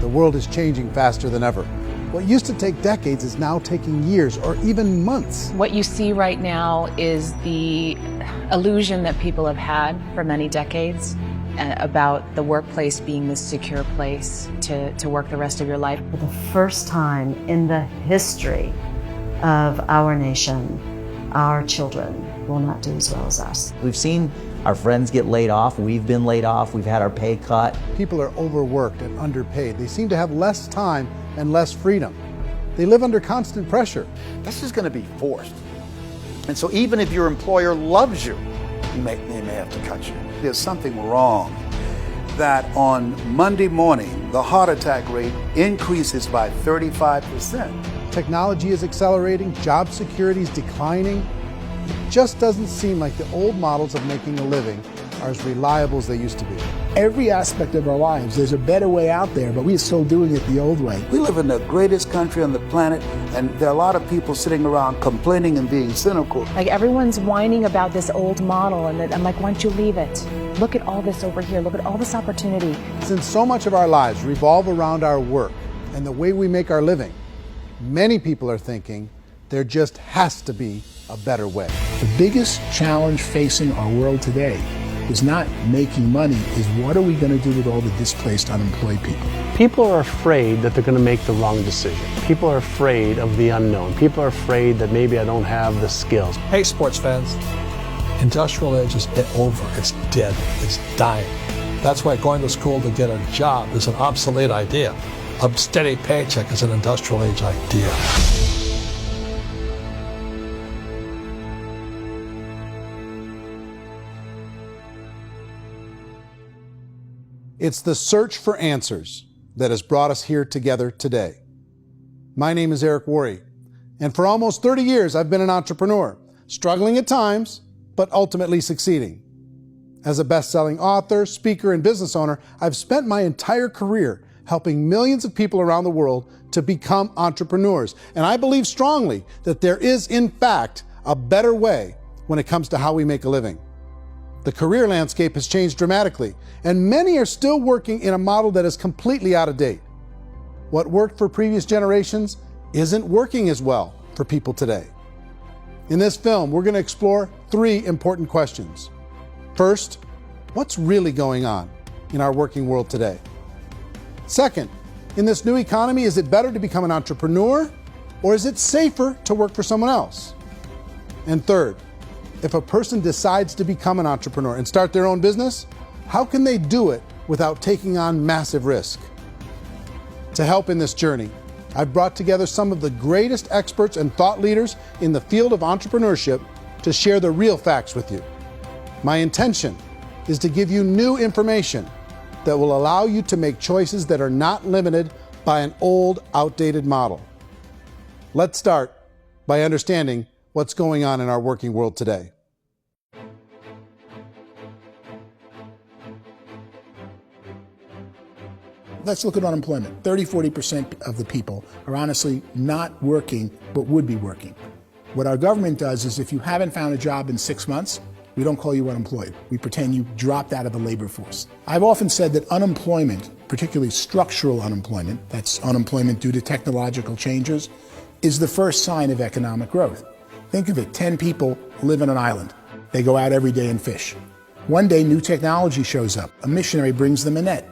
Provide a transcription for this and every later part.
The world is changing faster than ever. What used to take decades is now taking years or even months. What you see right now is the illusion that people have had for many decades about the workplace being this secure place to work the rest of your life. For the first time in the history of our nation, our children will not do as well as us. We've seen our friends get laid off, we've been laid off, we've had our pay cut. People are overworked and underpaid. They seem to have less time and less freedom. They live under constant pressure. This is going to be forced. And so even if your employer loves you, they may have to cut you. There's something wrong that on Monday morning, the heart attack rate increases by 35%. Technology is accelerating, job security is declining. It just doesn't seem like the old models of making a living are as reliable as they used to be. Every aspect of our lives, there's a better way out there, but we're still doing it the old way. We live in the greatest country on the planet, and there are a lot of people sitting around complaining and being cynical. Like everyone's whining about this old model, and I'm like, why don't you leave it? Look at all this over here. Look at all this opportunity. Since so much of our lives revolve around our work and the way we make our living, many people are thinking there just has to be a better way. The biggest challenge facing our world today is not making money, is what are we going to do with all the displaced, unemployed people? People are afraid that they're going to make the wrong decision. People are afraid of the unknown. People are afraid that maybe I don't have the skills. Hey, sports fans, industrial age is over. It's dead. It's dying. That's why going to school to get a job is an obsolete idea. A steady paycheck is an industrial age idea. It's the search for answers that has brought us here together today. My name is Eric Worre, and for almost 30 years I've been an entrepreneur, struggling at times, but ultimately succeeding. As a best-selling author, speaker, and business owner, I've spent my entire career helping millions of people around the world to become entrepreneurs. And I believe strongly that there is, in fact, a better way when it comes to how we make a living. The career landscape has changed dramatically, and many are still working in a model that is completely out of date. What worked for previous generations isn't working as well for people today. In this film, we're going to explore 3 important questions. First, what's really going on in our working world today? Second, in this new economy, is it better to become an entrepreneur, or is it safer to work for someone else? And third, if a person decides to become an entrepreneur and start their own business, how can they do it without taking on massive risk? To help in this journey, I've brought together some of the greatest experts and thought leaders in the field of entrepreneurship to share the real facts with you. My intention is to give you new information that will allow you to make choices that are not limited by an old, outdated model. Let's start by understanding what's going on in our working world today. Let's look at unemployment. 30-40% of the people are honestly not working, but would be working. What our government does is if you haven't found a job in 6 months, we don't call you unemployed. We pretend you dropped out of the labor force. I've often said that unemployment, particularly structural unemployment, that's unemployment due to technological changes, is the first sign of economic growth. Think of it, 10 people live on an island. They go out every day and fish. One day, new technology shows up. A missionary brings them a net.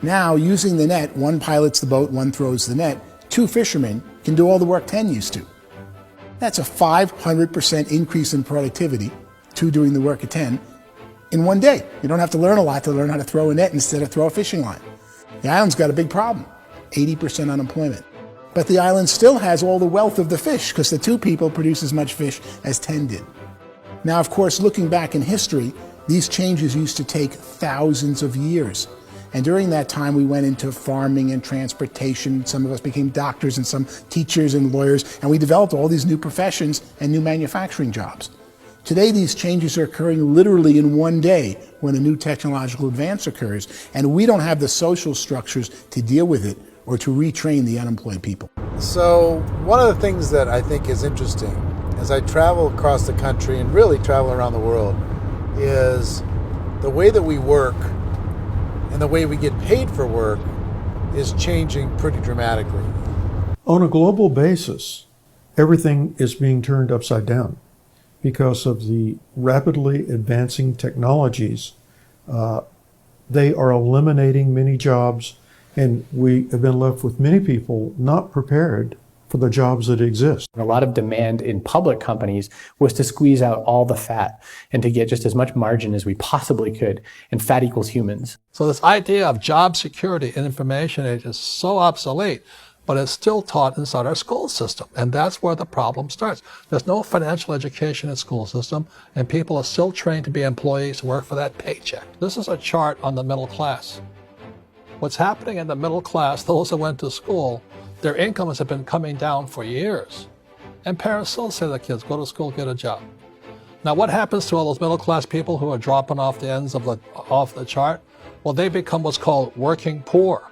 Now, using the net, one pilots the boat, one throws the net. 2 fishermen can do all the work 10 used to. That's a 500% increase in productivity, 2 doing the work of 10, in one day. You don't have to learn a lot to learn how to throw a net instead of throw a fishing line. The island's got a big problem, 80% unemployment. But the island still has all the wealth of the fish because the 2 people produce as much fish as 10 did. Now, of course, looking back in history, these changes used to take thousands of years. And during that time, we went into farming and transportation. Some of us became doctors and some teachers and lawyers, and we developed all these new professions and new manufacturing jobs. Today, these changes are occurring literally in one day when a new technological advance occurs, and we don't have the social structures to deal with it or to retrain the unemployed people. So one of the things that I think is interesting as I travel across the country and really travel around the world is the way that we work and the way we get paid for work is changing pretty dramatically. On a global basis, everything is being turned upside down because of the rapidly advancing technologies. They are eliminating many jobs, and we have been left with many people not prepared for the jobs that exist. A lot of demand in public companies was to squeeze out all the fat and to get just as much margin as we possibly could, and fat equals humans. So this idea of job security in information age is so obsolete, but it's still taught inside our school system. And that's where the problem starts. There's no financial education in school system, and people are still trained to be employees who work for that paycheck. This is a chart on the middle class. What's happening in the middle class, those that went to school, their incomes have been coming down for years. And parents still say to their kids, go to school, get a job. Now what happens to all those middle class people who are dropping off the ends of off the chart? Well, they become what's called working poor.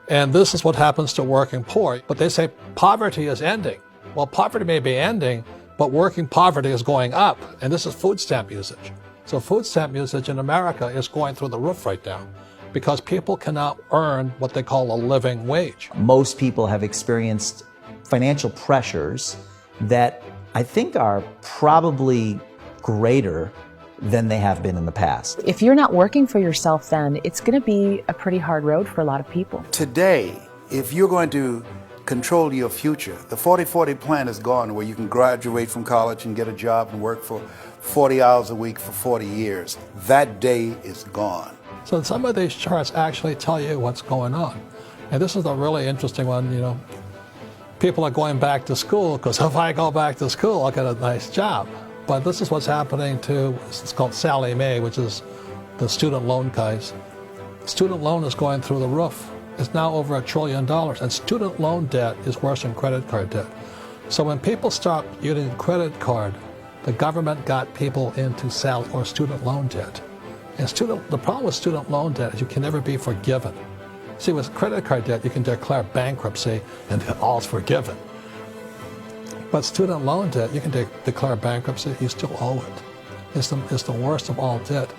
And this is what happens to working poor. But they say poverty is ending. Well, poverty may be ending, but working poverty is going up. And this is food stamp usage. So food stamp usage in America is going through the roof right now because people cannot earn what they call a living wage. Most people have experienced financial pressures that I think are probably greater than they have been in the past. If you're not working for yourself, then it's going to be a pretty hard road for a lot of people. Today, if you're going to control your future, the 40-40 plan is gone, where you can graduate from college and get a job and work for 40 hours a week for 40 years. That day is gone. So some of these charts actually tell you what's going on. And this is a really interesting one. You know, people are going back to school because if I go back to school, I'll get a nice job. But this is what's happening to, it's called Sallie Mae, which is the student loan guys. Student loan is going through the roof. It's now over $1 trillion, and student loan debt is worse than credit card debt. So when people stopped using credit card, the government got people into student loan debt. And the problem with student loan debt is you can never be forgiven. See, with credit card debt, you can declare bankruptcy and all's forgiven. But student loan debt, you can declare bankruptcy, you still owe it. It's the worst of all debt.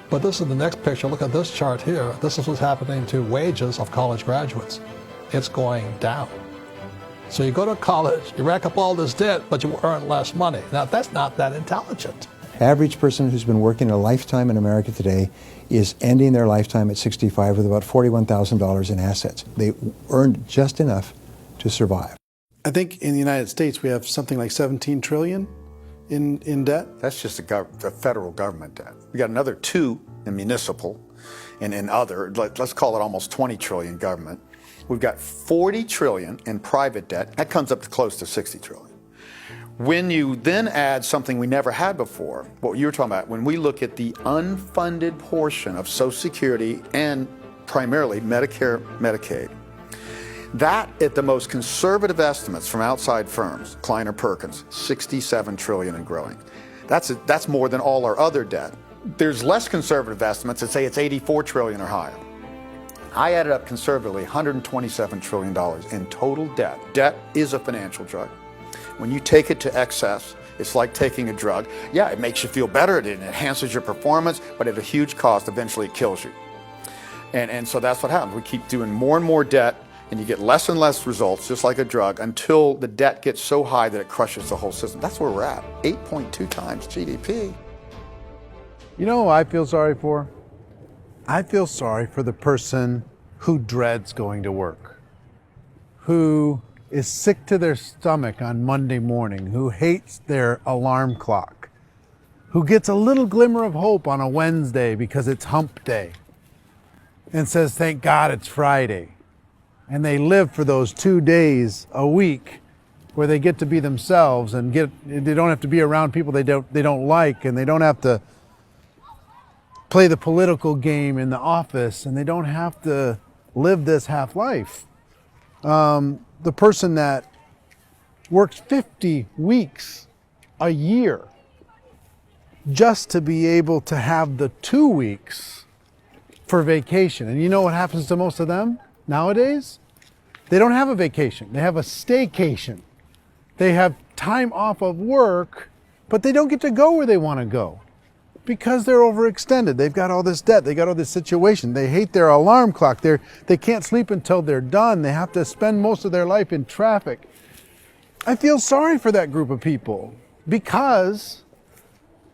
But this is the next picture. Look at this chart here. This is what's happening to wages of college graduates. It's going down. So you go to college, you rack up all this debt, but you earn less money. Now, that's not that intelligent. Average person who's been working a lifetime in America today is ending their lifetime at 65 with about $41,000 in assets. They earned just enough to survive. I think in the United States we have something like 17 trillion in debt. That's just the federal government debt. We got another 2 in municipal and in other, let's call it almost 20 trillion government. We've got 40 trillion in private debt. That comes up to close to 60 trillion. When you then add something we never had before, what you were talking about, when we look at the unfunded portion of Social Security and primarily Medicare, Medicaid, that, at the most conservative estimates from outside firms, Kleiner Perkins, 67 trillion and growing. That's more than all our other debt. There's less conservative estimates that say it's 84 trillion or higher. I added up conservatively $127 trillion in total debt. Debt is a financial drug. When you take it to excess, it's like taking a drug. Yeah, it makes you feel better, it enhances your performance, but at a huge cost, eventually it kills you. And so that's what happens. We keep doing more and more debt, and you get less and less results, just like a drug, until the debt gets so high that it crushes the whole system. That's where we're at, 8.2 times GDP. You know who I feel sorry for? I feel sorry for the person who dreads going to work, who is sick to their stomach on Monday morning, who hates their alarm clock, who gets a little glimmer of hope on a Wednesday because it's hump day and says, thank God it's Friday. And they live for those 2 days a week where they get to be themselves and they don't have to be around people they don't like, and they don't have to play the political game in the office, and they don't have to live this half life. The person that works 50 weeks a year just to be able to have the 2 weeks for vacation. And you know what happens to most of them nowadays? They don't have a vacation. They have a staycation. They have time off of work, but they don't get to go where they want to go. Because they're overextended. They've got all this debt. They got all this situation. They hate their alarm clock. They can't sleep until they're done. They have to spend most of their life in traffic. I feel sorry for that group of people because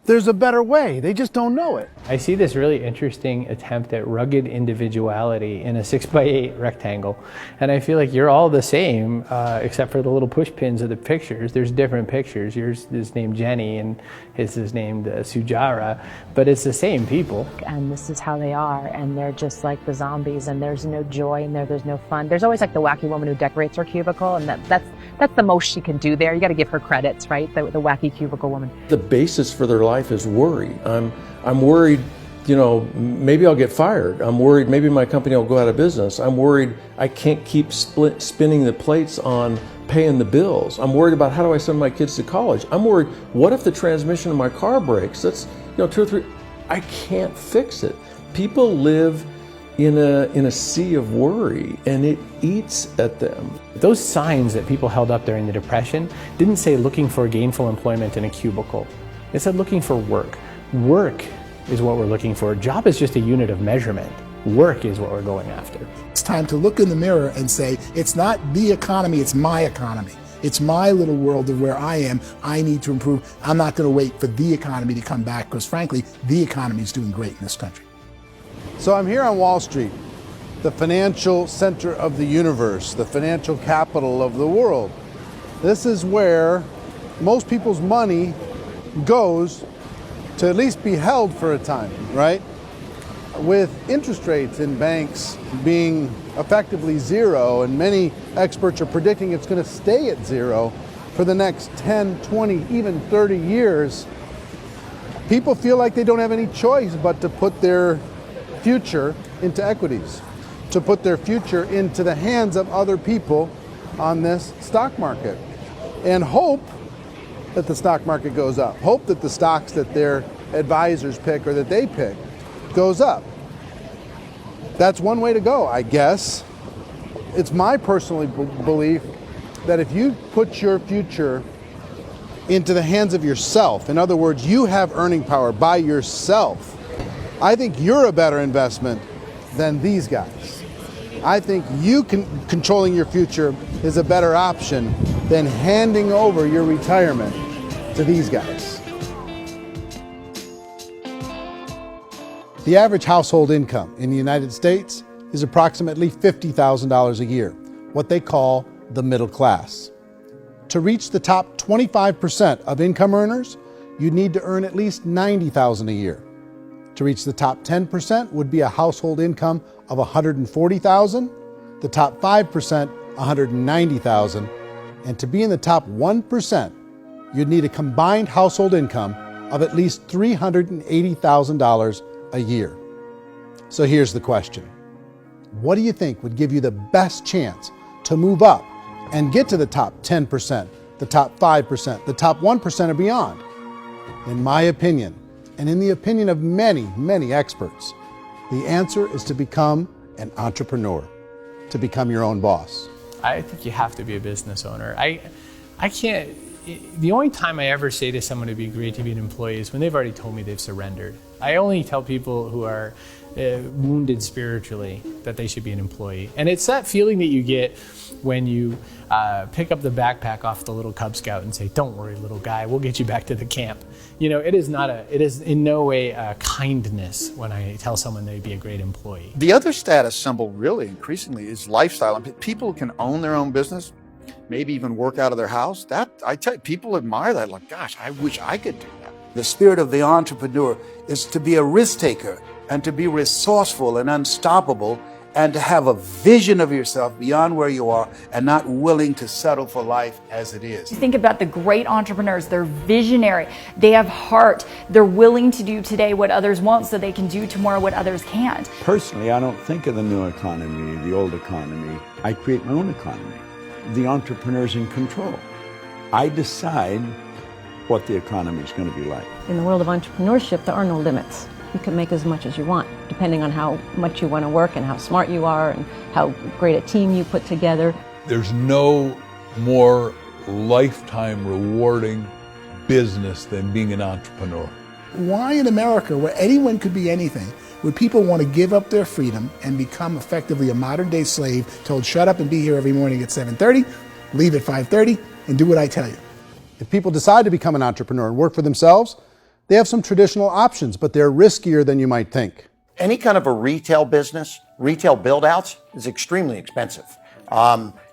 there's a better way. They just don't know it. I see this really interesting attempt at rugged individuality in a 6x8 rectangle. And I feel like you're all the same, except for the little push pins of the pictures. There's different pictures. Yours is named Jenny and his is named Sujara, but it's the same people. And this is how they are, and they're just like the zombies, and there's no joy in there, there's no fun. There's always like the wacky woman who decorates her cubicle, and that's the most she can do there. You got to give her credits, right? The wacky cubicle woman. The basis for their life is worry. I'm worried, you know, maybe I'll get fired. I'm worried maybe my company will go out of business. I'm worried I can't keep spinning the plates on paying the bills. I'm worried about how do I send my kids to college. I'm worried, what if the transmission of my car breaks? That's, you know, 2 or 3, I can't fix it. People live in a sea of worry, and it eats at them. Those signs that people held up during the Depression didn't say looking for gainful employment in a cubicle. It said looking for work. Work is what we're looking for. Job is just a unit of measurement. Work is what we're going after. It's time to look in the mirror and say, it's not the economy, it's my economy. It's my little world of where I am. I need to improve. I'm not going to wait for the economy to come back because, frankly, the economy is doing great in this country. So I'm here on Wall Street, the financial center of the universe, the financial capital of the world. This is where most people's money goes to at least be held for a time, right? With interest rates in banks being effectively zero, and many experts are predicting it's going to stay at zero for the next 10, 20, even 30 years, people feel like they don't have any choice but to put their future into equities, to put their future into the hands of other people on this stock market, and hope that the stock market goes up, hope that the stocks that their advisors pick or that they pick goes up. That's one way to go, I guess. It's my personal belief that if you put your future into the hands of yourself, in other words, you have earning power by yourself, I think you're a better investment than these guys. I think you controlling your future is a better option than handing over your retirement to these guys. The average household income in the United States is approximately $50,000 a year, what they call the middle class. To reach the top 25% of income earners, you'd need to earn at least $90,000 a year. To reach the top 10% would be a household income of $140,000, the top 5%, $190,000, and to be in the top 1%, you'd need a combined household income of at least $380,000 a year. So here's the question. What do you think would give you the best chance to move up and get to the top 10%, the top 5%, the top 1% or beyond? In my opinion, and in the opinion of many, many experts, the answer is to become an entrepreneur, to become your own boss. I think you have to be a business owner. I can't, the only time I ever say to someone it'd be great to be an employee is when they've already told me they've surrendered. I only tell people who are wounded spiritually that they should be an employee. And it's that feeling that you get when you pick up the backpack off the little Cub Scout and say, "Don't worry, little guy, we'll get you back to the camp." You know, it is in no way a kindness when I tell someone they'd be a great employee. The other status symbol really increasingly is lifestyle. And people can own their own business, maybe even work out of their house. That, I tell you, people admire that. Like, gosh, I wish I could do that. The spirit of the entrepreneur is to be a risk taker and to be resourceful and unstoppable and to have a vision of yourself beyond where you are and not willing to settle for life as it is. You think about the great entrepreneurs, they're visionary, they have heart, they're willing to do today what others won't so they can do tomorrow what others can't. Personally, I don't think of the new economy, the old economy. I create my own economy. The entrepreneur's in control. I decide what the economy is going to be like. In the world of entrepreneurship, there are no limits. You can make as much as you want, depending on how much you want to work and how smart you are and how great a team you put together. There's no more lifetime rewarding business than being an entrepreneur. Why in America, where anyone could be anything, would people want to give up their freedom and become effectively a modern-day slave, told shut up and be here every morning at 7:30, leave at 5:30, and do what I tell you? If people decide to become an entrepreneur and work for themselves, they have some traditional options, but they're riskier than you might think. Any kind of a retail business, retail build-outs is extremely expensive.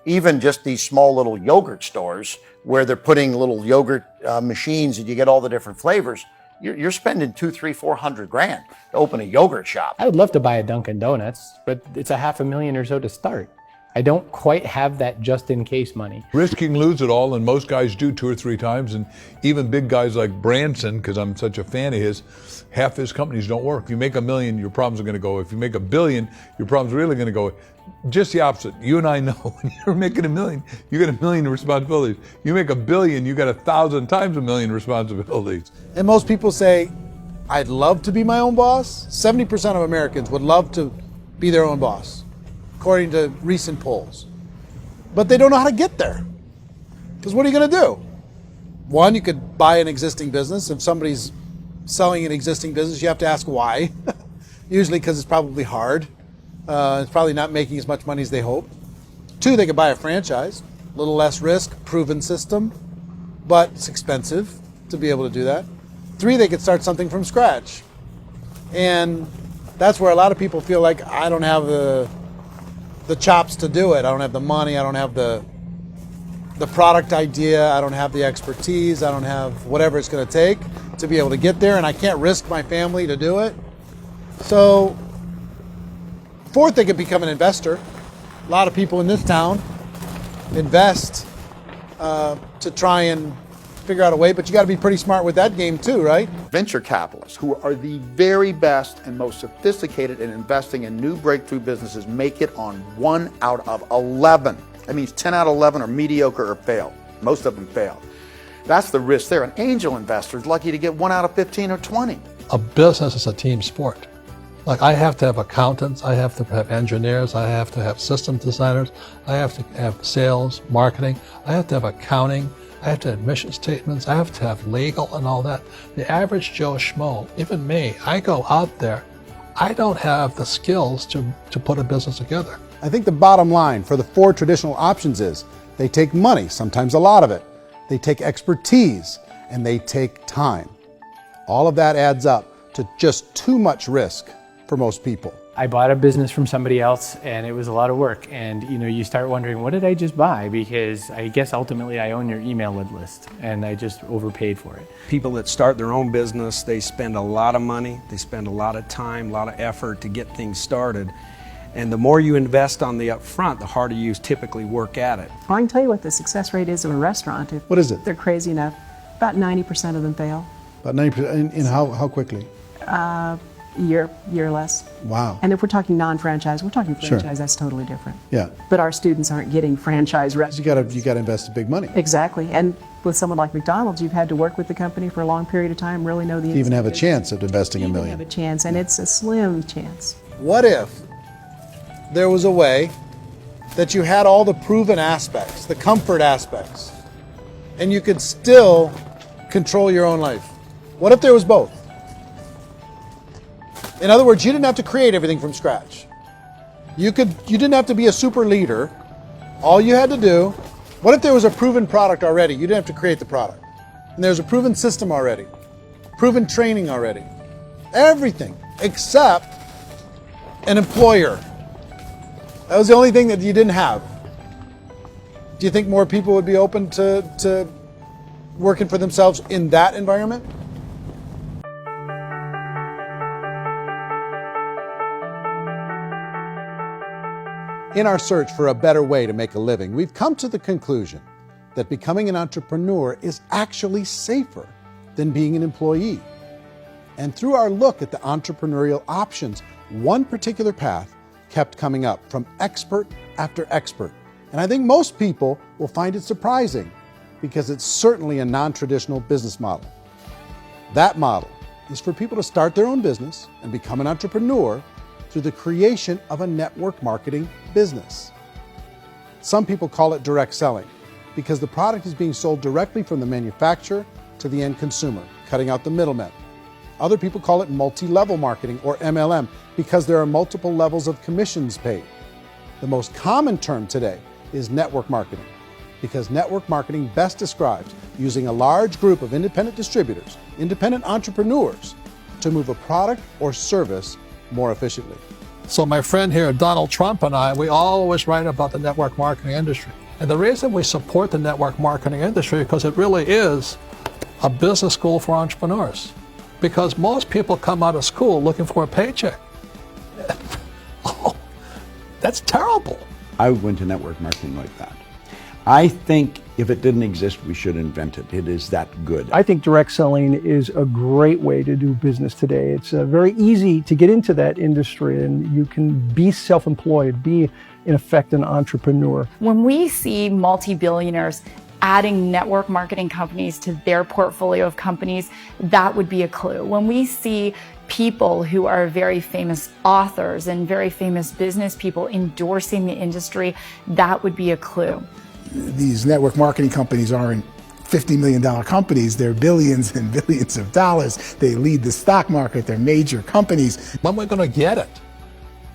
Even just these small little yogurt stores where they're putting little yogurt machines and you get all the different flavors, you're spending $200,000, $300,000, $400,000 to open a yogurt shop. I would love to buy a Dunkin' Donuts, but it's $500,000 or so to start. I don't quite have that just in case money. Risking lose it all, and most guys do 2 or 3 times, and even big guys like Branson, because I'm such a fan of his, half his companies don't work. If you make $1 million, your problems are going to go. If you make $1 billion, your problems are really going to go. Just the opposite. You and I know when you're making $1 million, you get $1 million responsibilities. You make $1 billion, you got 1,000 times $1 million responsibilities. And most people say, I'd love to be my own boss. 70% of Americans would love to be their own boss, according to recent polls. But they don't know how to get there. Because what are you going to do? One, you could buy an existing business. If somebody's selling an existing business, you have to ask why. Usually because it's probably hard. It's probably not making as much money as they hope. 2, they could buy a franchise. A little less risk, proven system, but it's expensive to be able to do that. 3, they could start something from scratch. And that's where a lot of people feel like, I don't have the chops to do it. I don't have the money. I don't have the product idea. I don't have the expertise. I don't have whatever it's going to take to be able to get there, and I can't risk my family to do it. So, 4th, they could become an investor. A lot of people in this town invest to try and figure out a way, but you got to be pretty smart with that game too, right? Venture capitalists, who are the very best and most sophisticated in investing in new breakthrough businesses, make it on 1 out of 11. That means 10 out of 11 are mediocre or fail. Most of them fail. That's the risk there. An angel investor is lucky to get 1 out of 15 or 20. A business is a team sport. Like, I have to have accountants, I have to have engineers, I have to have system designers, I have to have sales, marketing, I have to have accounting, I have to have mission statements, I have to have legal and all that. The average Joe Schmo, even me, I go out there, I don't have the skills to put a business together. I think the bottom line for the 4 traditional options is they take money, sometimes a lot of it. They take expertise, and they take time. All of that adds up to just too much risk for most people. I bought a business from somebody else and it was a lot of work. And you start wondering, what did I just buy? Because I guess ultimately I own your email list and I just overpaid for it. People that start their own business, they spend a lot of money, they spend a lot of time, a lot of effort to get things started. And the more you invest on the upfront, the harder you typically work at it. I can tell you what the success rate is of a restaurant. If what is it? They're crazy enough. About 90% of them fail. About 90%? In how quickly? Year or less. Wow. And if we're talking non-franchise, we're talking franchise, Sure. That's totally different. Yeah. But our students aren't getting franchise restaurants. You got to invest big money. Exactly. And with someone like McDonald's, you've had to work with the company for a long period of time, really know the You even have a chance of investing $1 million. have a chance, and it's a slim chance. What if there was a way that you had all the proven aspects, the comfort aspects, and you could still control your own life? What if there was both? In other words, you didn't have to create everything from scratch. You didn't have to be a super leader. All you had to do, what if there was a proven product already? You didn't have to create the product. And there's a proven system already, proven training already. Everything except an employer. That was the only thing that you didn't have. Do you think more people would be open to working for themselves in that environment? In our search for a better way to make a living, we've come to the conclusion that becoming an entrepreneur is actually safer than being an employee. And through our look at the entrepreneurial options, one particular path kept coming up from expert after expert. And I think most people will find it surprising because it's certainly a non-traditional business model. That model is for people to start their own business and become an entrepreneur through the creation of a network marketing business. Some people call it direct selling because the product is being sold directly from the manufacturer to the end consumer, cutting out the middlemen. Other people call it multi-level marketing, or MLM, because there are multiple levels of commissions paid. The most common term today is network marketing, because network marketing best describes using a large group of independent distributors, independent entrepreneurs, to move a product or service more efficiently. So my friend here, Donald Trump, and I, we always write about the network marketing industry. And the reason we support the network marketing industry is because it really is a business school for entrepreneurs. Because most people come out of school looking for a paycheck. Oh, that's terrible. I went to network marketing like that. I think if it didn't exist, we should invent it. It is that good. I think direct selling is a great way to do business today. It's very easy to get into that industry, and you can be self-employed, be in effect an entrepreneur. When we see multi-billionaires adding network marketing companies to their portfolio of companies, that would be a clue. When we see people who are very famous authors and very famous business people endorsing the industry, that would be a clue. These network marketing companies aren't $50 million companies. They're billions and billions of dollars. They lead the stock market. They're major companies. When we're going to get it?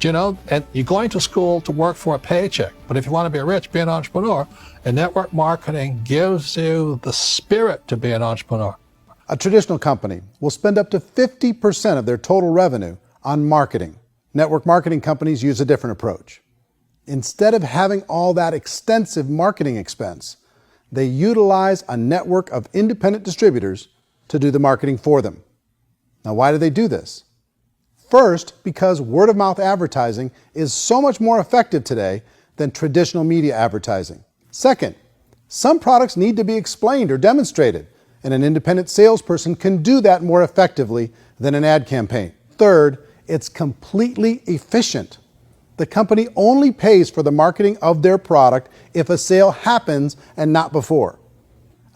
You know, and you're going to school to work for a paycheck. But if you want to be rich, be an entrepreneur. And network marketing gives you the spirit to be an entrepreneur. A traditional company will spend up to 50% of their total revenue on marketing. Network marketing companies use a different approach. Instead of having all that extensive marketing expense, they utilize a network of independent distributors to do the marketing for them. Now, why do they do this? First, because word-of-mouth advertising is so much more effective today than traditional media advertising. Second, some products need to be explained or demonstrated, and an independent salesperson can do that more effectively than an ad campaign. Third, it's completely efficient. The company only pays for the marketing of their product if a sale happens and not before.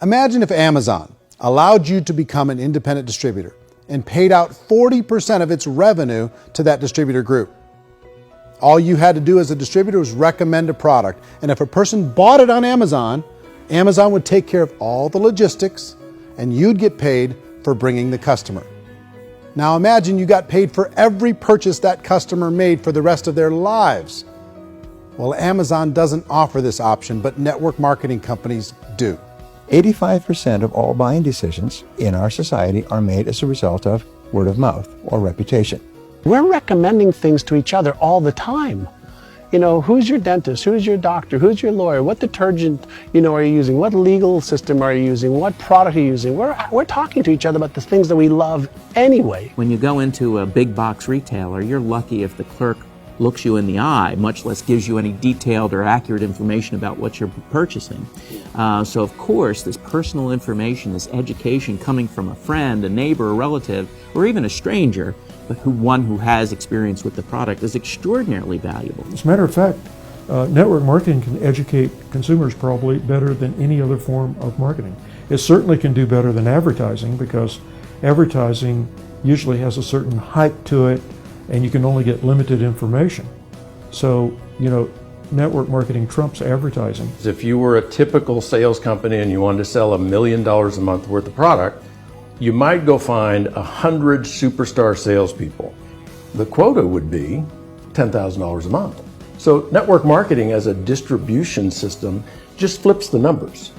Imagine if Amazon allowed you to become an independent distributor and paid out 40% of its revenue to that distributor group. All you had to do as a distributor was recommend a product, and if a person bought it on Amazon, Amazon would take care of all the logistics, and you'd get paid for bringing the customer. Now imagine you got paid for every purchase that customer made for the rest of their lives. Well, Amazon doesn't offer this option, but network marketing companies do. 85% of all buying decisions in our society are made as a result of word of mouth or reputation. We're recommending things to each other all the time. You know, who's your dentist? Who's your doctor? Who's your lawyer? What detergent, are you using? What legal system are you using? What product are you using? We're talking to each other about the things that we love anyway. When you go into a big box retailer, you're lucky if the clerk looks you in the eye, much less gives you any detailed or accurate information about what you're purchasing. So of course, this personal information, this education coming from a friend, a neighbor, a relative, or even a stranger, but one who has experience with the product is extraordinarily valuable. As a matter of fact, network marketing can educate consumers probably better than any other form of marketing. It certainly can do better than advertising, because advertising usually has a certain hype to it and you can only get limited information. So, network marketing trumps advertising. If you were a typical sales company and you wanted to sell $1 million a month worth of product, you might go find 100 superstar salespeople. The quota would be $10,000 a month. So network marketing as a distribution system just flips the numbers.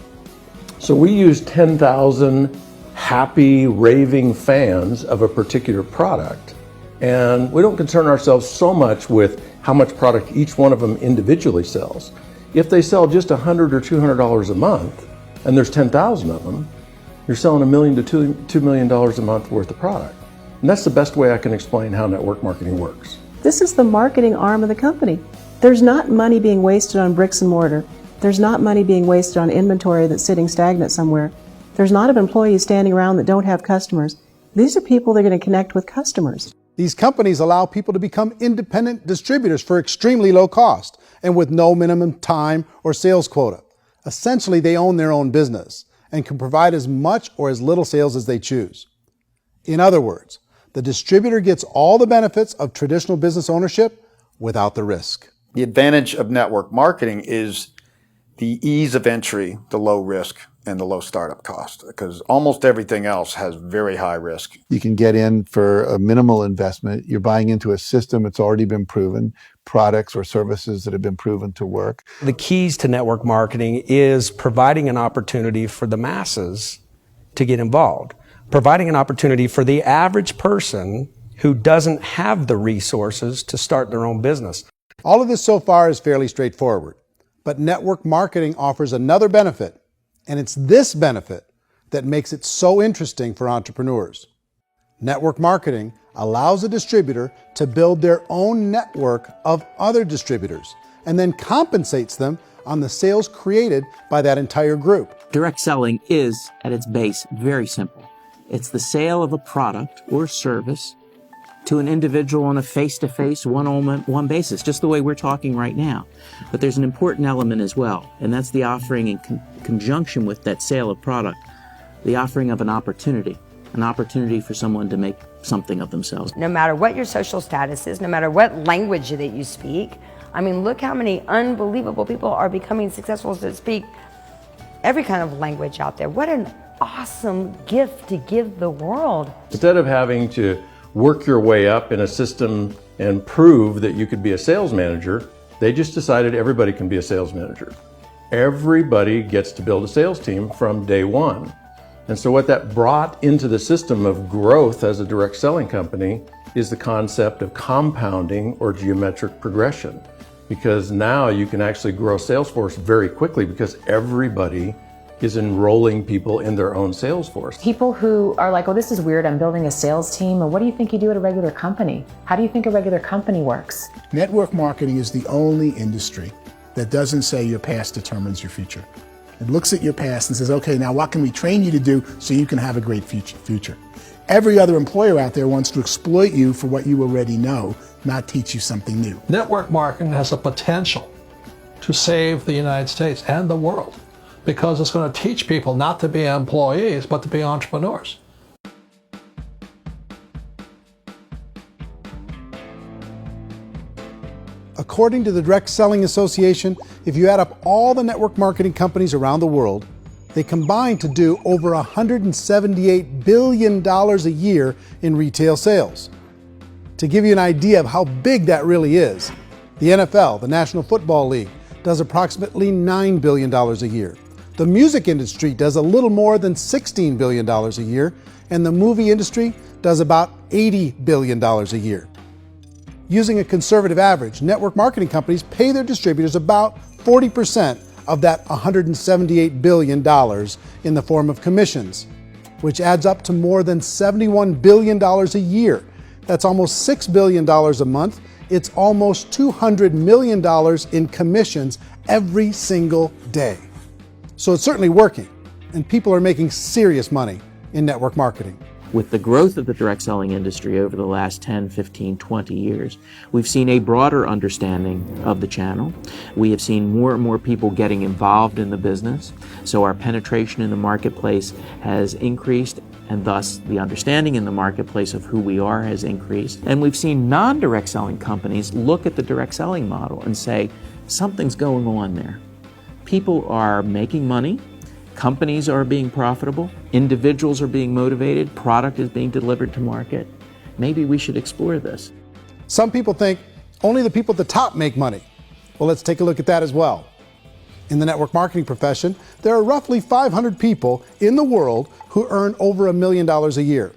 So we use 10,000 happy, raving fans of a particular product, and we don't concern ourselves so much with how much product each one of them individually sells. If they sell just $100 or $200 a month, and there's 10,000 of them, you're selling $1 million to $2 million a month worth of product. And that's the best way I can explain how network marketing works. This is the marketing arm of the company. There's not money being wasted on bricks and mortar. There's not money being wasted on inventory that's sitting stagnant somewhere. There's not of employees standing around that don't have customers. These are people that are going to connect with customers. These companies allow people to become independent distributors for extremely low cost and with no minimum time or sales quota. Essentially, they own their own business and can provide as much or as little sales as they choose. In other words, the distributor gets all the benefits of traditional business ownership without the risk. The advantage of network marketing is the ease of entry, the low risk, and the low startup cost, because almost everything else has very high risk. You can get in for a minimal investment. You're buying into a system that's already been proven, products or services that have been proven to work. The keys to network marketing is providing an opportunity for the masses to get involved, providing an opportunity for the average person who doesn't have the resources to start their own business. All of this so far is fairly straightforward, but network marketing offers another benefit, and it's this benefit that makes it so interesting for entrepreneurs. Network marketing allows a distributor to build their own network of other distributors and then compensates them on the sales created by that entire group. Direct selling is, at its base, very simple. It's the sale of a product or service to an individual on a face-to-face, one-on-one basis, just the way we're talking right now. But there's an important element as well, and that's the offering in conjunction with that sale of product, the offering of an opportunity for someone to make something of themselves. No matter what your social status is, no matter what language that you speak, I mean, look how many unbelievable people are becoming successful to speak every kind of language out there. What an awesome gift to give the world. Instead of having to work your way up in a system and prove that you could be a sales manager, they just decided everybody can be a sales manager. Everybody gets to build a sales team from day one. And so what that brought into the system of growth as a direct selling company is the concept of compounding or geometric progression. Because now you can actually grow Salesforce very quickly because everybody is enrolling people in their own sales force. People who are like, oh, this is weird, I'm building a sales team. Or what do you think you do at a regular company? How do you think a regular company works? Network marketing is the only industry that doesn't say your past determines your future. It looks at your past and says, okay, now what can we train you to do so you can have a great future? Every other employer out there wants to exploit you for what you already know, not teach you something new. Network marketing has the potential to save the United States and the world because it's going to teach people not to be employees, but to be entrepreneurs. According to the Direct Selling Association, if you add up all the network marketing companies around the world, they combine to do over $178 billion a year in retail sales. To give you an idea of how big that really is, the NFL, the National Football League, does approximately $9 billion a year. The music industry does a little more than $16 billion a year, and the movie industry does about $80 billion a year. Using a conservative average, network marketing companies pay their distributors about 40% of that $178 billion in the form of commissions, which adds up to more than $71 billion a year. That's almost $6 billion a month. It's almost $200 million in commissions every single day. So it's certainly working, and people are making serious money in network marketing. With the growth of the direct selling industry over the last 10, 15, 20 years, we've seen a broader understanding of the channel. We have seen more and more people getting involved in the business, so our penetration in the marketplace has increased, and thus the understanding in the marketplace of who we are has increased. And we've seen non-direct selling companies look at the direct selling model and say, something's going on there. People are making money, companies are being profitable, individuals are being motivated, product is being delivered to market. Maybe we should explore this. Some people think only the people at the top make money. Well, let's take a look at that as well. In the network marketing profession, there are roughly 500 people in the world who earn over $1 million a year.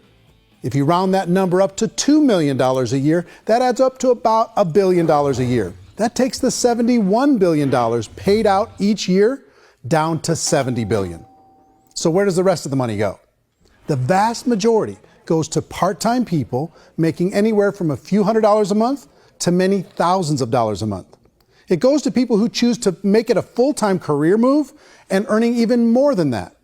If you round that number up to $2 million a year, that adds up to about $1 billion a year. That takes the $71 billion paid out each year down to $70 billion. So where does the rest of the money go? The vast majority goes to part-time people making anywhere from a few $100s a month to many thousands of dollars a month. It goes to people who choose to make it a full-time career move and earning even more than that.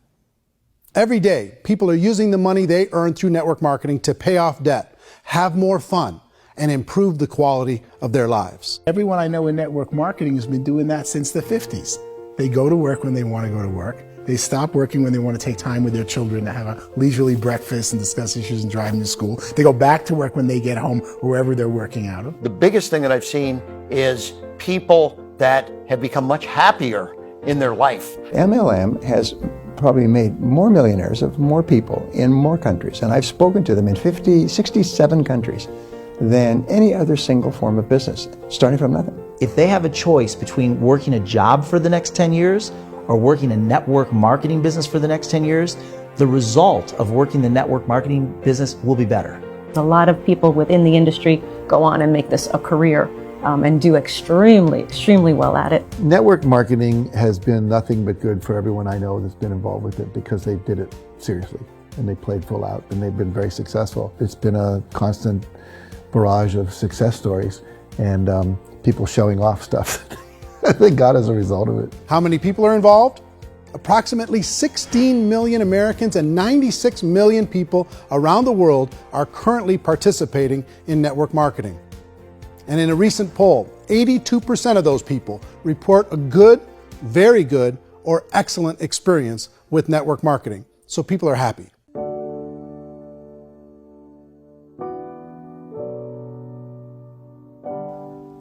Every day, people are using the money they earn through network marketing to pay off debt, have more fun, and improve the quality of their lives. Everyone I know in network marketing has been doing that since the 50s. They go to work when they want to go to work. They stop working when they want to take time with their children to have a leisurely breakfast and discuss issues and driving to school. They go back to work when they get home, wherever they're working out of. The biggest thing that I've seen is people that have become much happier in their life. MLM has probably made more millionaires of more people in more countries, and I've spoken to them in 67 countries, than any other single form of business, starting from nothing. If they have a choice between working a job for the next 10 years or working a network marketing business for the next 10 years, the result of working the network marketing business will be better. A lot of people within the industry go on and make this a career and do extremely well at it. Network marketing has been nothing but good for everyone I know that's been involved with it because they did it seriously and they played full out and they've been very successful. It's been a constant barrage of success stories and people showing off stuff that they got as a result of it. How many people are involved? Approximately 16 million Americans and 96 million people around the world are currently participating in network marketing. And in a recent poll, 82% of those people report a good, very good, or excellent experience with network marketing. So people are happy.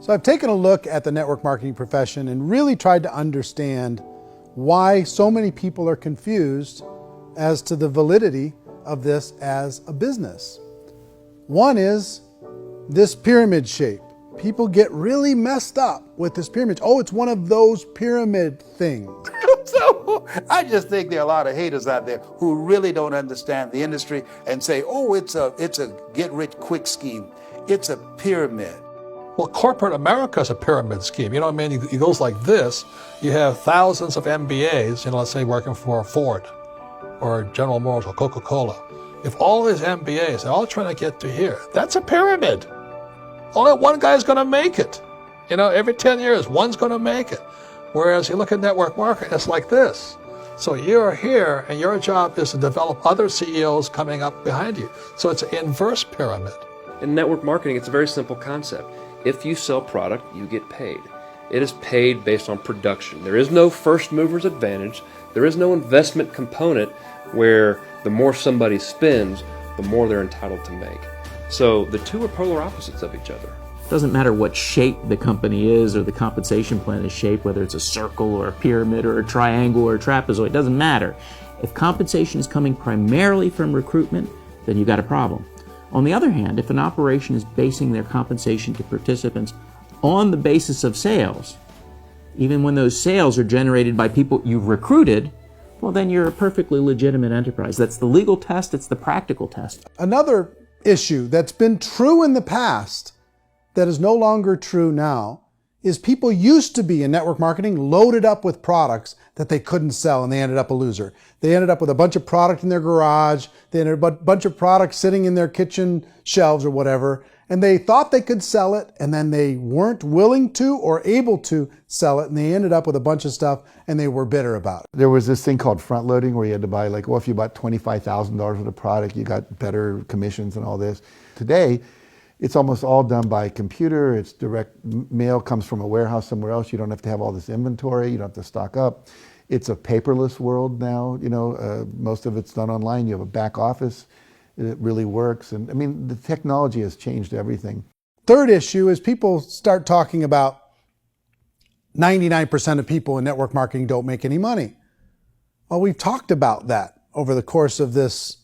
So I've taken a look at the network marketing profession and really tried to understand why so many people are confused as to the validity of this as a business. One is this pyramid shape. People get really messed up with this pyramid. Oh, it's one of those pyramid things. So I just think there are a lot of haters out there who really don't understand the industry and say, oh, it's a get-rich-quick scheme. It's a pyramid. Well, corporate America is a pyramid scheme. You know what I mean? It goes like this. You have thousands of MBAs, let's say working for Ford or General Motors or Coca-Cola. If all these MBAs, they're all trying to get to here, that's a pyramid. Only one guy's going to make it. Every 10 years, one's going to make it. Whereas you look at network marketing, it's like this. So you're here, and your job is to develop other CEOs coming up behind you. So it's an inverse pyramid. In network marketing, it's a very simple concept. If you sell product, you get paid. It is paid based on production. There is no first mover's advantage. There is no investment component where the more somebody spends, the more they're entitled to make. So the two are polar opposites of each other. It doesn't matter what shape the company is or the compensation plan is shaped, whether it's a circle or a pyramid or a triangle or a trapezoid, it doesn't matter. If compensation is coming primarily from recruitment, then you've got a problem. On the other hand, if an operation is basing their compensation to participants on the basis of sales, even when those sales are generated by people you've recruited, well, then you're a perfectly legitimate enterprise. That's the legal test, it's the practical test. Another issue that's been true in the past that is no longer true now is people used to be in network marketing loaded up with products that they couldn't sell and they ended up a loser. They ended up with a bunch of product in their garage, they ended up with a bunch of products sitting in their kitchen shelves or whatever, and they thought they could sell it and then they weren't willing to or able to sell it and they ended up with a bunch of stuff and they were bitter about it. There was this thing called front loading where you had to buy if you bought $25,000 worth of product, you got better commissions and all this. Today, it's almost all done by computer. It's direct mail comes from a warehouse somewhere else. You don't have to have all this inventory. You don't have to stock up. It's a paperless world now. Most of it's done online. You have a back office. It really works. And I mean, the technology has changed everything. Third issue is people start talking about 99% of people in network marketing don't make any money. Well, we've talked about that over the course of this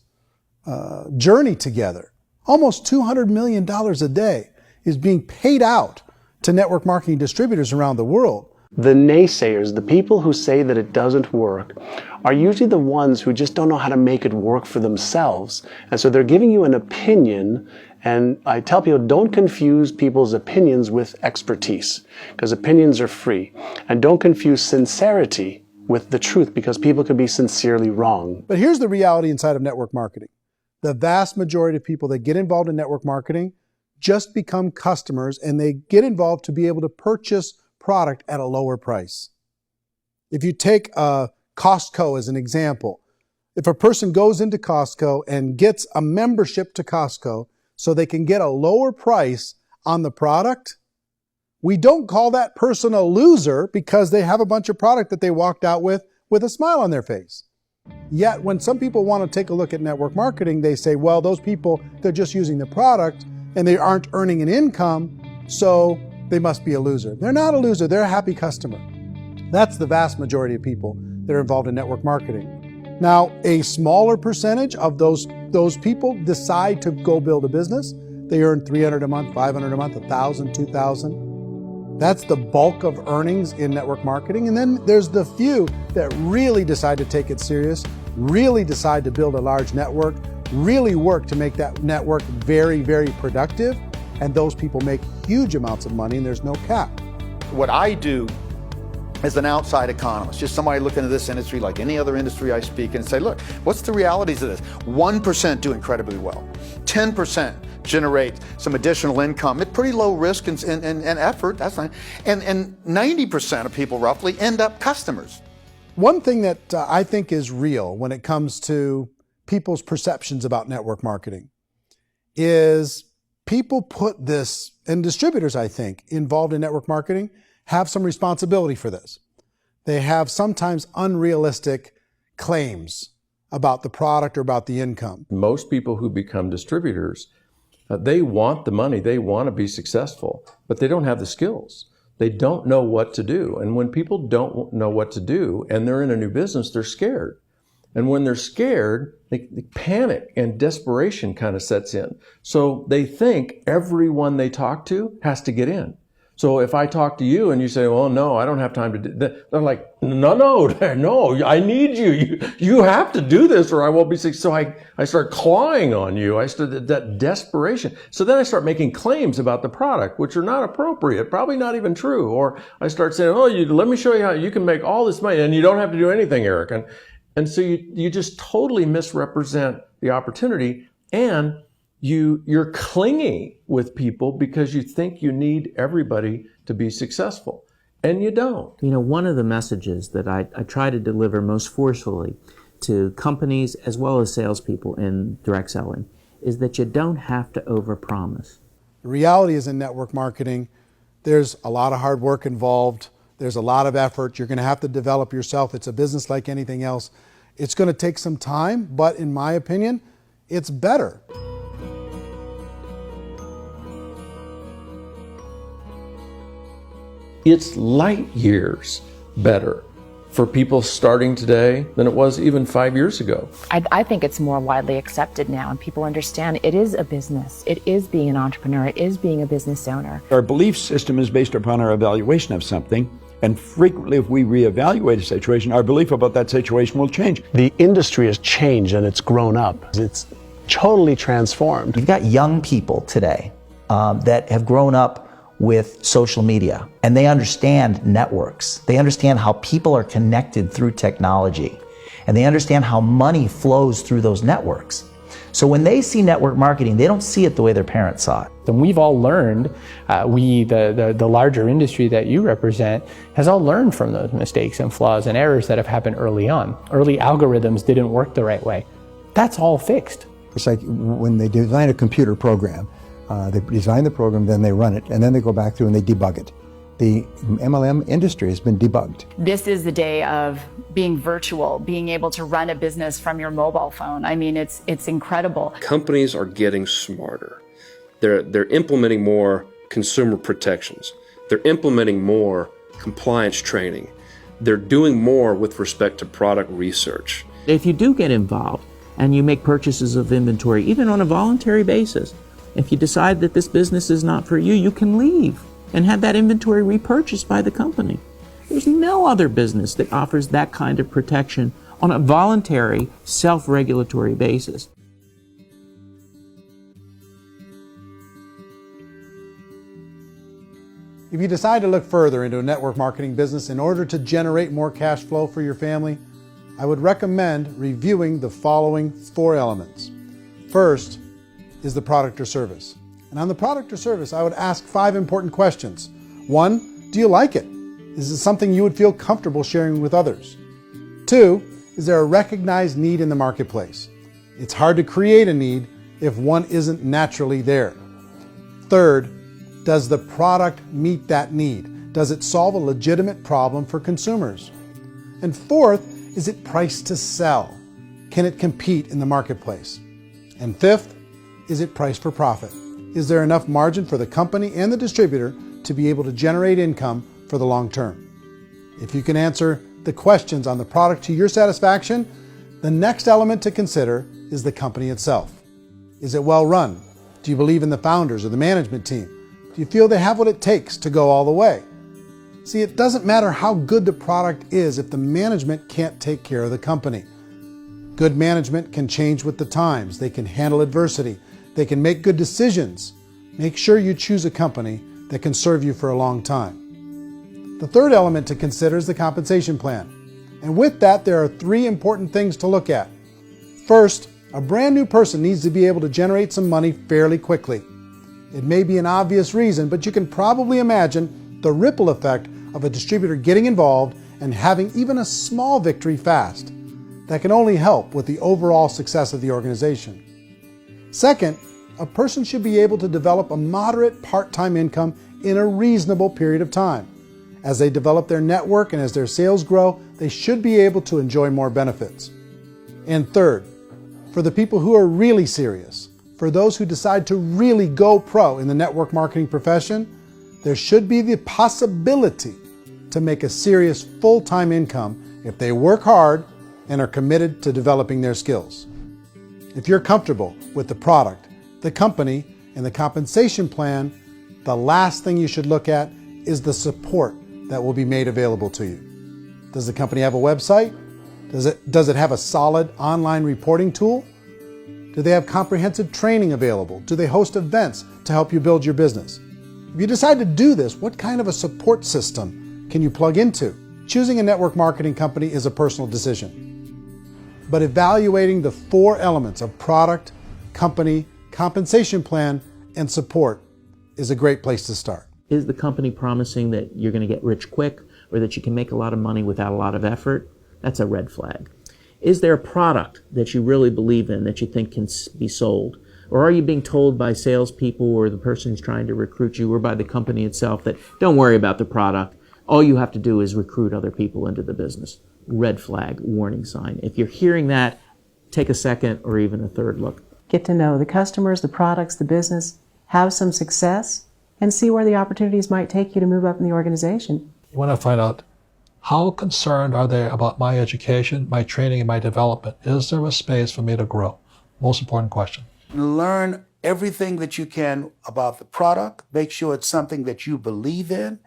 journey together. Almost $200 million a day is being paid out to network marketing distributors around the world. The naysayers, the people who say that it doesn't work, are usually the ones who just don't know how to make it work for themselves. And so they're giving you an opinion, and I tell people, don't confuse people's opinions with expertise, because opinions are free. And don't confuse sincerity with the truth, because people can be sincerely wrong. But here's the reality inside of network marketing. The vast majority of people that get involved in network marketing just become customers and they get involved to be able to purchase product at a lower price. If you take Costco as an example, if a person goes into Costco and gets a membership to Costco so they can get a lower price on the product, we don't call that person a loser because they have a bunch of product that they walked out with a smile on their face. Yet when some people want to take a look at network marketing, they say, well, those people, they're just using the product and they aren't earning an income, so they must be a loser. They're not a loser, they're a happy customer. That's the vast majority of people that are involved in network marketing. Now, a smaller percentage of those people decide to go build a business. They earn $300 a month, $500 a month, $1,000, $2,000. That's the bulk of earnings in network marketing. And then there's the few that really decide to take it serious, really decide to build a large network, really work to make that network very, very productive. And those people make huge amounts of money and there's no cap. What I do as an outside economist, just somebody looking at this industry like any other industry I speak and say, look, what's the realities of this? 1% do incredibly well. 10% generate some additional income at pretty low risk and effort, that's fine. And 90% of people roughly end up customers. One thing that I think is real when it comes to people's perceptions about network marketing is people put this, and distributors, I think, involved in network marketing have some responsibility for this. They have sometimes unrealistic claims about the product or about the income. Most people who become distributors, they want the money, they want to be successful, but they don't have the skills. They don't know what to do. And when people don't know what to do and they're in a new business, they're scared. And when they're scared, they panic and desperation kind of sets in. So they think everyone they talk to has to get in. So if I talk to you and you say, well, no, I don't have time to do that, they're like, no, I need you. You have to do this or I won't be successful. So I start clawing on you. I start that desperation. So then I start making claims about the product, which are not appropriate, probably not even true. Or I start saying, let me show you how you can make all this money and you don't have to do anything, Eric. And so you just totally misrepresent the opportunity, and you're clingy with people because you think you need everybody to be successful, and you don't. You know, one of the messages that I try to deliver most forcefully to companies as well as salespeople in direct selling is that you don't have to overpromise. The reality is in network marketing, there's a lot of hard work involved. There's a lot of effort. You're going to have to develop yourself. It's a business like anything else. It's going to take some time, but in my opinion, it's better. It's light years better for people starting today than it was even 5 years ago. I think it's more widely accepted now, and people understand it is a business. It is being an entrepreneur. It is being a business owner. Our belief system is based upon our evaluation of something. And frequently, if we reevaluate a situation, our belief about that situation will change. The industry has changed and it's grown up. It's totally transformed. You've got young people today that have grown up with social media, and they understand networks. They understand how people are connected through technology, and they understand how money flows through those networks. So when they see network marketing, they don't see it the way their parents saw it. And we've all learned, the larger industry that you represent, has all learned from those mistakes and flaws and errors that have happened early on. Early algorithms didn't work the right way. That's all fixed. It's like when they design a computer program, they design the program, then they run it, and then they go back through and they debug it. The MLM industry has been debugged. This is the day of being virtual, being able to run a business from your mobile phone. I mean, it's incredible. Companies are getting smarter. They're implementing more consumer protections. They're implementing more compliance training. They're doing more with respect to product research. If you do get involved and you make purchases of inventory, even on a voluntary basis, if you decide that this business is not for you, you can leave and have that inventory repurchased by the company. There's no other business that offers that kind of protection on a voluntary, self-regulatory basis. If you decide to look further into a network marketing business in order to generate more cash flow for your family, I would recommend reviewing the following 4 elements. First is the product or service. And on the product or service, I would ask 5 important questions. 1, do you like it? Is it something you would feel comfortable sharing with others? 2, is there a recognized need in the marketplace? It's hard to create a need if one isn't naturally there. 3rd, does the product meet that need? Does it solve a legitimate problem for consumers? And 4th, is it priced to sell? Can it compete in the marketplace? And 5th, is it priced for profit? Is there enough margin for the company and the distributor to be able to generate income for the long term? If you can answer the questions on the product to your satisfaction, the next element to consider is the company itself. Is it well run? Do you believe in the founders or the management team? Do you feel they have what it takes to go all the way? See, it doesn't matter how good the product is if the management can't take care of the company. Good management can change with the times. They can handle adversity. They can make good decisions. Make sure you choose a company that can serve you for a long time. The third element to consider is the compensation plan. And with that, there are 3 important things to look at. First, a brand new person needs to be able to generate some money fairly quickly. It may be an obvious reason, but you can probably imagine the ripple effect of a distributor getting involved and having even a small victory fast. That can only help with the overall success of the organization. Second, a person should be able to develop a moderate part-time income in a reasonable period of time. As they develop their network and as their sales grow, they should be able to enjoy more benefits. And third, for the people who are really serious, for those who decide to really go pro in the network marketing profession, there should be the possibility to make a serious full-time income if they work hard and are committed to developing their skills. If you're comfortable with the product, the company, and the compensation plan, the last thing you should look at is the support that will be made available to you. Does the company have a website? Does it have a solid online reporting tool? Do they have comprehensive training available? Do they host events to help you build your business? If you decide to do this, what kind of a support system can you plug into? Choosing a network marketing company is a personal decision. But evaluating the 4 elements of product, company, compensation plan, and support is a great place to start. Is the company promising that you're going to get rich quick or that you can make a lot of money without a lot of effort? That's a red flag. Is there a product that you really believe in that you think can be sold? Or are you being told by salespeople or the person who's trying to recruit you or by the company itself that don't worry about the product, all you have to do is recruit other people into the business? Red flag, warning sign. If you're hearing that, take a second or even a third look. Get to know the customers, the products, the business, have some success, and see where the opportunities might take you to move up in the organization. You want to find out how concerned are they about my education, my training, and my development? Is there a space for me to grow? Most important question. Learn everything that you can about the product. Make sure it's something that you believe in,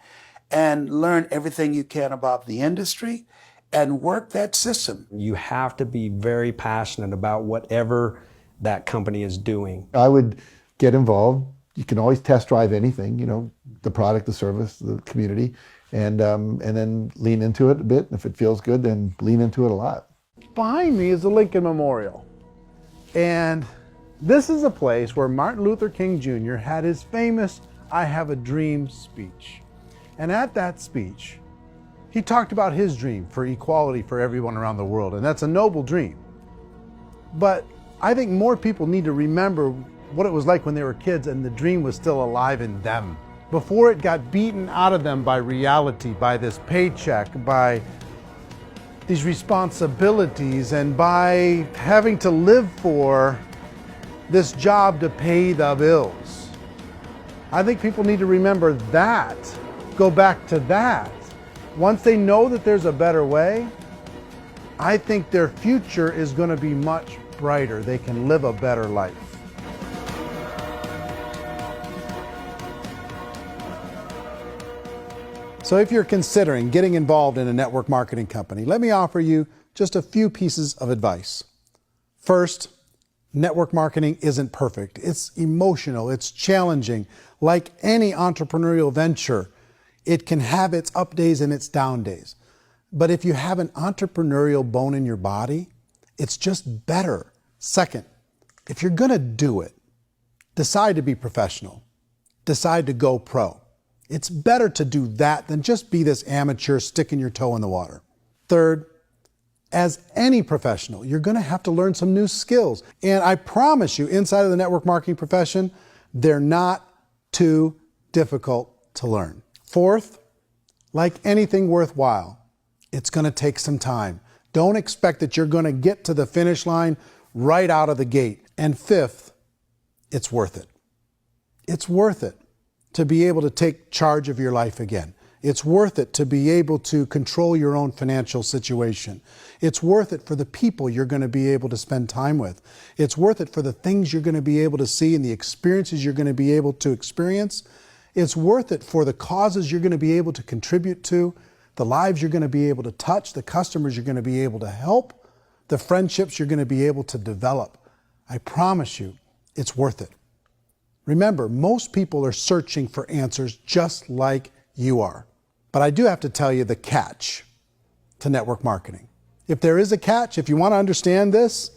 and learn everything you can about the industry and work that system. You have to be very passionate about whatever that company is doing. I would get involved. You can always test drive anything, the product, the service, the community, and then lean into it a bit. If it feels good, then lean into it a lot. Behind me is the Lincoln Memorial. And this is a place where Martin Luther King Jr. had his famous "I Have a Dream" speech. And at that speech, he talked about his dream for equality for everyone around the world, and that's a noble dream. But I think more people need to remember what it was like when they were kids and the dream was still alive in them. Before it got beaten out of them by reality, by this paycheck, by these responsibilities, and by having to live for this job to pay the bills. I think people need to remember that, go back to that. Once they know that there's a better way, I think their future is going to be much brighter. They can live a better life. So if you're considering getting involved in a network marketing company, let me offer you just a few pieces of advice. First, network marketing isn't perfect. It's emotional, it's challenging. Like any entrepreneurial venture, it can have its up days and its down days. But if you have an entrepreneurial bone in your body, it's just better. Second, if you're gonna do it, decide to be professional. Decide to go pro. It's better to do that than just be this amateur sticking your toe in the water. Third, as any professional, you're gonna have to learn some new skills. And I promise you, inside of the network marketing profession, they're not too difficult to learn. Fourth, like anything worthwhile, it's gonna take some time. Don't expect that you're gonna get to the finish line right out of the gate. And fifth, it's worth it. It's worth it to be able to take charge of your life again. It's worth it to be able to control your own financial situation. It's worth it for the people you're going to be able to spend time with. It's worth it for the things you're going to be able to see and the experiences you're going to be able to experience. It's worth it for the causes you're going to be able to contribute to, the lives you're going to be able to touch, the customers you're going to be able to help, the friendships you're going to be able to develop. I promise you, it's worth it. Remember, most people are searching for answers just like you are. But I do have to tell you the catch to network marketing. If there is a catch, if you want to understand this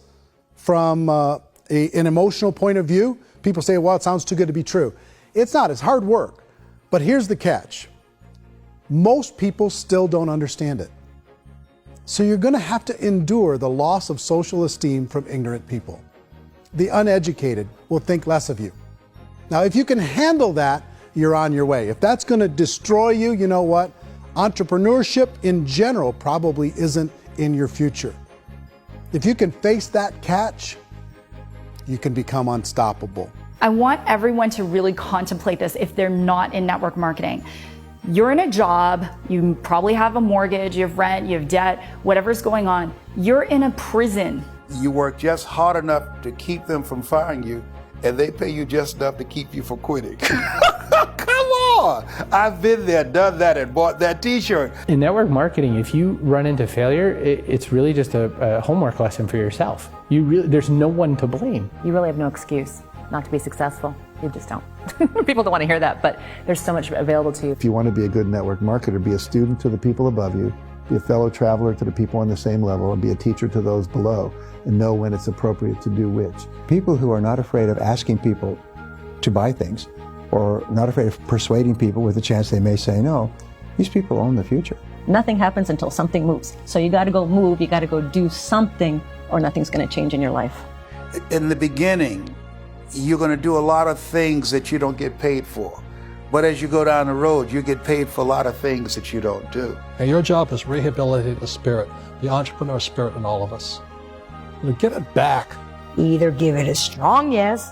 from an emotional point of view, people say, well, it sounds too good to be true. It's not, it's hard work. But here's the catch. Most people still don't understand it. So you're going to have to endure the loss of social esteem from ignorant people. The uneducated will think less of you. Now, if you can handle that, you're on your way. If that's going to destroy you, you know what? Entrepreneurship in general probably isn't in your future. If you can face that catch, you can become unstoppable. I want everyone to really contemplate this if they're not in network marketing. You're in a job, you probably have a mortgage, you have rent, you have debt, whatever's going on. You're in a prison. You work just hard enough to keep them from firing you, and they pay you just enough to keep you from quitting. Come on! I've been there, done that, and bought that t-shirt. In network marketing, if you run into failure, it's really just a homework lesson for yourself. There's no one to blame. You really have no excuse not to be successful. You just don't. People don't want to hear that, but there's so much available to you. If you want to be a good network marketer, be a student to the people above you, be a fellow traveler to the people on the same level, and be a teacher to those below, and know when it's appropriate to do which. People who are not afraid of asking people to buy things, or not afraid of persuading people with a chance they may say no, these people own the future. Nothing happens until something moves. So you got to go move, you got to go do something, or nothing's going to change in your life. In the beginning, you're going to do a lot of things that you don't get paid for. But as you go down the road, you get paid for a lot of things that you don't do. And your job is rehabilitate the spirit, the entrepreneur spirit in all of us. Get it back. Either give it a strong yes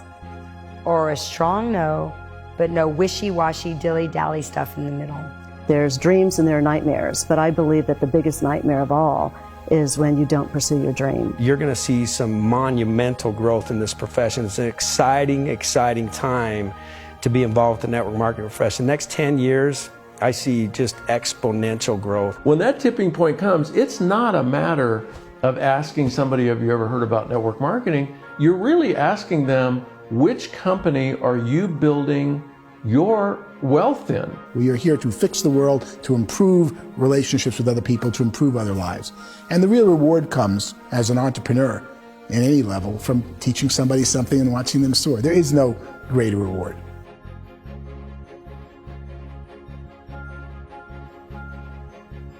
or a strong no, but no wishy-washy, dilly-dally stuff in the middle. There's dreams and there are nightmares, but I believe that the biggest nightmare of all is when you don't pursue your dream. You're going to see some monumental growth in this profession. It's an exciting, exciting time to be involved with the network marketing profession. The next 10 years, I see just exponential growth. When that tipping point comes, it's not a matter of asking somebody, have you ever heard about network marketing? You're really asking them, which company are you building your wealth in? We are here to fix the world, to improve relationships with other people, to improve other lives. And the real reward comes as an entrepreneur in any level from teaching somebody something and watching them soar. There is no greater reward.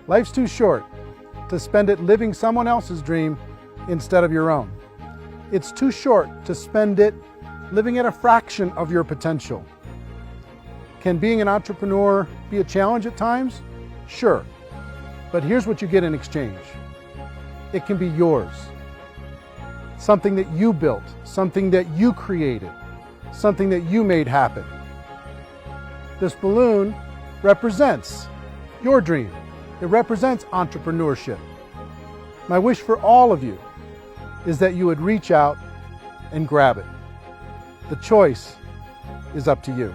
Life's too short to spend it living someone else's dream instead of your own. It's too short to spend it living at a fraction of your potential. Can being an entrepreneur be a challenge at times? Sure. But here's what you get in exchange. It can be yours. Something that you built, something that you created, something that you made happen. This balloon represents your dream. It represents entrepreneurship. My wish for all of you is that you would reach out and grab it. The choice is up to you.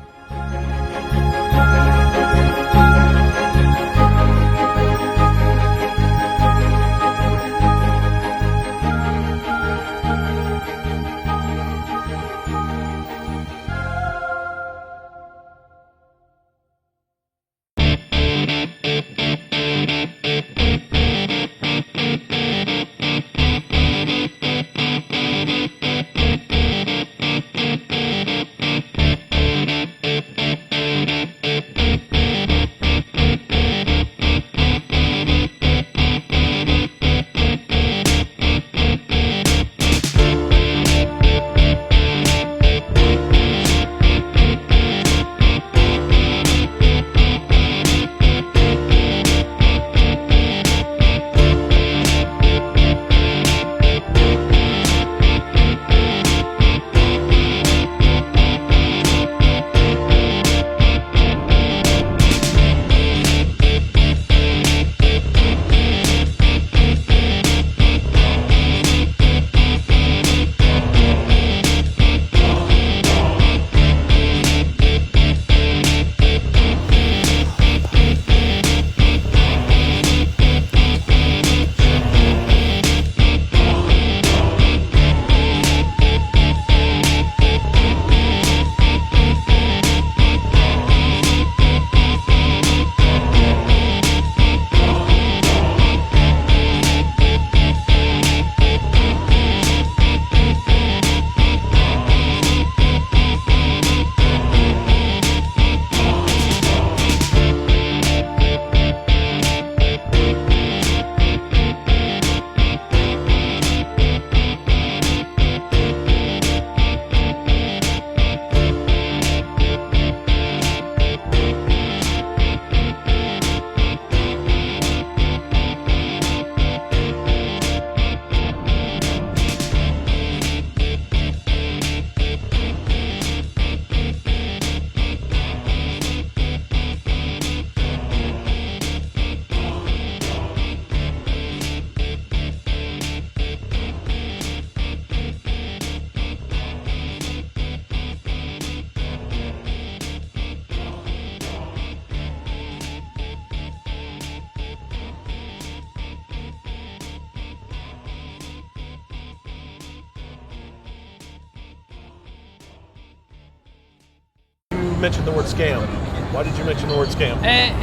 mention the word scam? Why did you mention the word scam?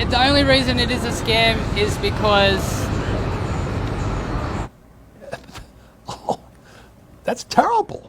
The only reason it is a scam is because... That's terrible.